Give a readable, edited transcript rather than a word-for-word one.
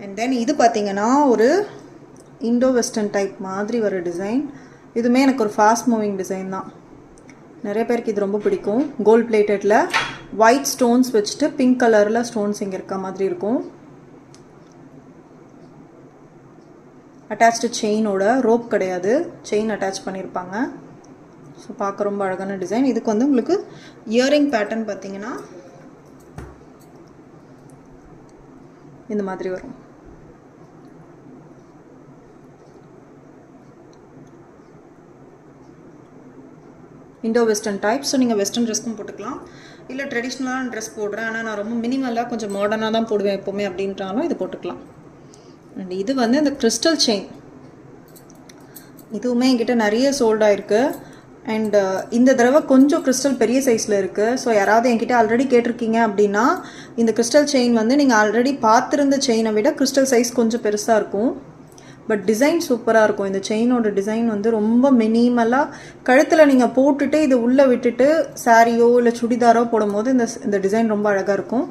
And then இது பார்த்தீங்கன்னா ஒரு இண்டோ வெஸ்டர்ன் டைப் மாதிரி வர டிசைன். இதுவுமே எனக்கு ஒரு ஃபாஸ்ட் மூவிங் டிசைன் தான். நிறைய பேருக்கு இது ரொம்ப பிடிக்கும். கோல்ட் பிளேட்டடில் ஒயிட் ஸ்டோன்ஸ் வச்சுட்டு பிங்க் கலரில் ஸ்டோன்ஸ் இங்கே இருக்க மாதிரி இருக்கும். அட்டாச்டு செயினோட, ரோப் கிடையாது, செயின் அட்டாச் பண்ணியிருப்பாங்க. ஸோ பார்க்க ரொம்ப அழகான டிசைன். இதுக்கு வந்து உங்களுக்கு இயரிங் பேட்டர்ன் பார்த்தீங்கன்னா இந்த மாதிரி வரும். Indo western type. ஸோ நீங்கள் வெஸ்டர்ன் ட்ரெஸ்க்கும் போட்டுக்கலாம், இல்லை ட்ரெடிஷ்னலான ட்ரெஸ் போடுறேன் ஆனால் நான் ரொம்ப மினிமலாக கொஞ்சம் மாடர்னாக தான் போடுவேன் எப்போவுமே அப்படின்றாலும் இது போட்டுக்கலாம். அண்ட் இது வந்து இந்த கிறிஸ்டல் செயின், இதுவுமே என்கிட்ட நிறைய சோல்டாக இருக்குது. அண்ட் இந்த தடவை கொஞ்சம் கிறிஸ்டல் பெரிய சைஸில் இருக்குது. ஸோ யாராவது என்கிட்ட ஆல்ரெடி கேட்டிருக்கீங்க அப்படின்னா இந்த கிறிஸ்டல் செயின் வந்து நீங்கள் ஆல்ரெடி பார்த்துருந்த செயினை விட கிறிஸ்டல் சைஸ் கொஞ்சம் பெருசாக இருக்கும். பட் டிசைன் சூப்பராக இருக்கும். இந்த செயினோட டிசைன் வந்து ரொம்ப மினிமலாக கழுத்தில் நீங்கள் போட்டுட்டு இதை உள்ளே விட்டுட்டு சாரியோ இல்லை சுடிதாரோ போடும்போது இந்த டிசைன் ரொம்ப அழகாக இருக்கும்.